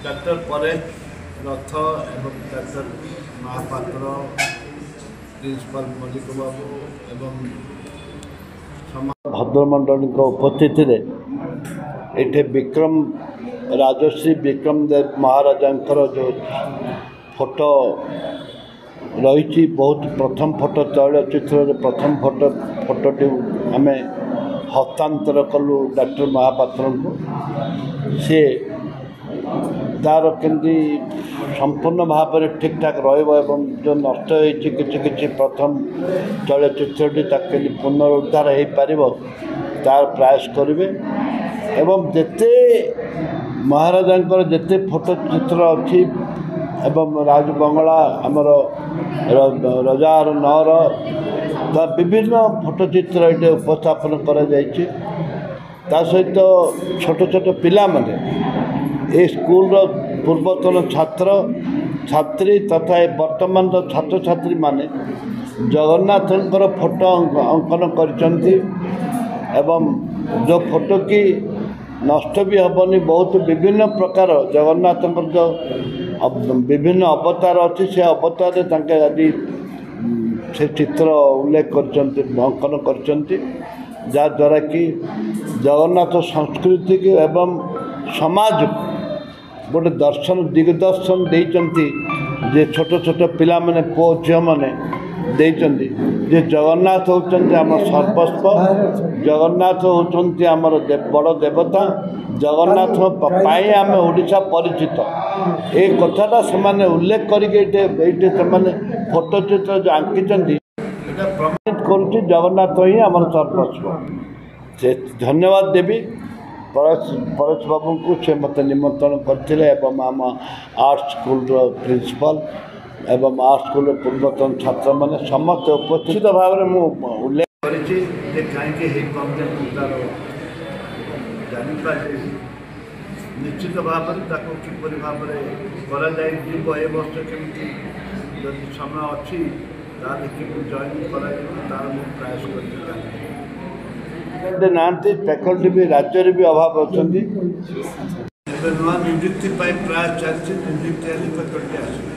doctor Paresh रथ एवं doctor Mahapatra principal Mallik बाबू एवं भद्रमंडल उपस्थित ये विक्रम राजश्री विक्रम देव महाराजा जो फोटो रही बहुत प्रथम फोटो तैलचित्र प्रथम फोटोटी आम हस्तांतर कलु डॉक्टर महापात्र को सी तार केमती संपूर्ण भाव में ठीक ठाक रही जो नष्ट होती प्रथम तैलचित्रटी ताकि पुनरुद्धार हो पार तार प्रयास करेंगे एवं जिते महाराजा जिते फोटो चित्र अच्छी एवं राजबंगला आमर रजार नर विभिन्न फोटो चित्र ये उपस्थापन करा सहित छोट छोट पिला माने ए स्कूल पूर्वतन छात्र छात्री तथा वर्तमान छात्र छात्री माने जगन्नाथंकर फोटो अंकन करचंती एवं जो फोटो की नष्ट भी हेनी बहुत विभिन्न प्रकार जगन्नाथंकर जो विभिन्न अवतार अच्छी से अवतार आदि से चित्र उल्लेख अंकन करचंती जहाँद्वारा कि जगन्नाथ संस्कृति की एवं समाज गोटे दर्शन दिग्दर्शन देइचंती जे छोट छोट पिला माने पुओ झियो माने देइचंती जे जगन्नाथ होचंती आम सर्वस्व जगन्नाथ होचंती आमर बड़ देवता जगन्नाथ पाई आम ओडिशा परिचित ए कथाटा से उल्लेख करके फोटो चित्र जो आंकिचंती प्रमाणित करुच्ची जगन्नाथ ही आमर सर्वस्व से धन्यवाद देवी परेश बाबू को से मत निमंत्रण करते आम आर्ट स्कूल प्रिंसिपल एवं आर्ट स्कूल पूर्वतन छात्र मैंने समस्त उपस्थित भाव में उल्लेख कर निश्चित भाव किपर भाव में वर्ष केमी जदि समय अच्छी जॉइन कर प्रयास कर ना फैकल्टी भी राज्य भी अभाव अच्छा नुआ नियुक्ति प्रयास चलती नियुक्ति फैकल्टी आस